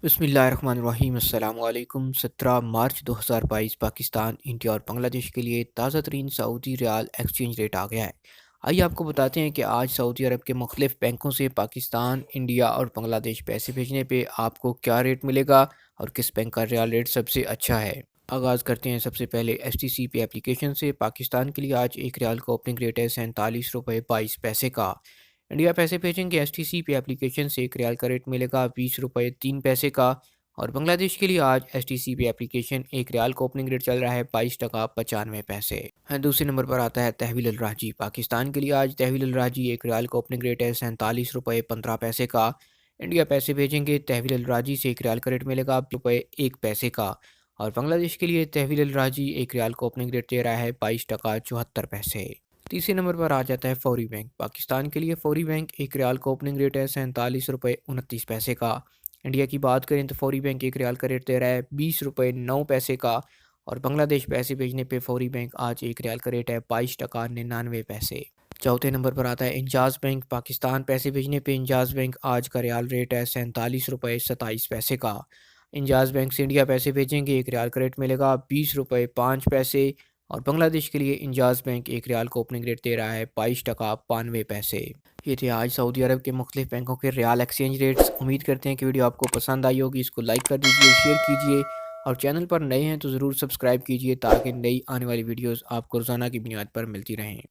बिस्मिल्लाहिर्रहमानिर्रहीम। अस्सलाम वालेकुम। 17 मार्च 2022 पाकिस्तान, इंडिया और बांग्लादेश के लिए ताज़ा तरीन सऊदी रियाल एक्सचेंज रेट आ गया है। आइए आपको बताते हैं कि आज सऊदी अरब के मुख्तलिफ बैंकों से पाकिस्तान, इंडिया और बांग्लादेश पैसे भेजने पे आपको क्या रेट मिलेगा और किस बैंक का रियाल रेट सबसे अच्छा है। आगाज़ करते हैं सबसे पहले एस टी सी पे एप्लीकेशन से। पाकिस्तान के लिए आज एक रियाल का ओपनिंग रेट है 47 रुपये 22 पैसे का। इंडिया पैसे भेजेंगे एस टी सी पे एप्लीकेशन से एक रियाल का रेट मिलेगा 20 रुपये 3 पैसे का। और बांग्लादेश के लिए आज एस टी सी पे एप्लीकेशन एक रियाल का ओपनिंग रेट चल रहा है 22 टका 95 पैसे। दूसरे नंबर पर आता है तहवील अल राजी। पाकिस्तान के लिए आज तहवील अल राजी एक रियाल का ओपनिंग रेट है 47 रुपये 15 पैसे का। इंडिया पैसे भेजेंगे तहवील अल राजी से एक रियाल का रेट मिलेगा रुपये 1 पैसे का। और बांग्लादेश के लिए तहवील अल राजी एक रियाल का ओपनिंग रेट दे रहा है 22 टका 74 पैसे। तीसरे नंबर पर आ जाता है फौरी बैंक। पाकिस्तान के लिए फौरी बैंक एक रियाल का ओपनिंग रेट है 47 रुपये 29 पैसे का। इंडिया की बात करें तो फौरी बैंक एक रियाल का रेट दे रहा है 20 रुपये 9 पैसे का। और बांग्लादेश पैसे भेजने पे फौरी बैंक आज एक रियाल का रेट है 22 टका 99 पैसे। चौथे नंबर पर आता है इंजाज़ बैंक। पाकिस्तान पैसे भेजने पे इंजाज़ बैंक आज का रियाल रेट है 47 रुपये 27 पैसे का। इंजाज़ बैंक से इंडिया पैसे भेजेंगे एक रियाल का रेट मिलेगा 20 रुपये 5 पैसे। और बांग्लादेश के लिए इंजाज़ बैंक एक रियाल को ओपनिंग रेट दे रहा है 22 टका 92 पैसे। ये थे आज सऊदी अरब के मुख्तलिफ बैंकों के रियाल एक्सचेंज रेट्स। उम्मीद करते हैं कि वीडियो आपको पसंद आई होगी। इसको लाइक कर दीजिए, शेयर कीजिए और चैनल पर नए हैं तो ज़रूर सब्सक्राइब कीजिए ताकि नई आने वाली वीडियोस आपको रोज़ाना की बुनियाद पर मिलती रहें।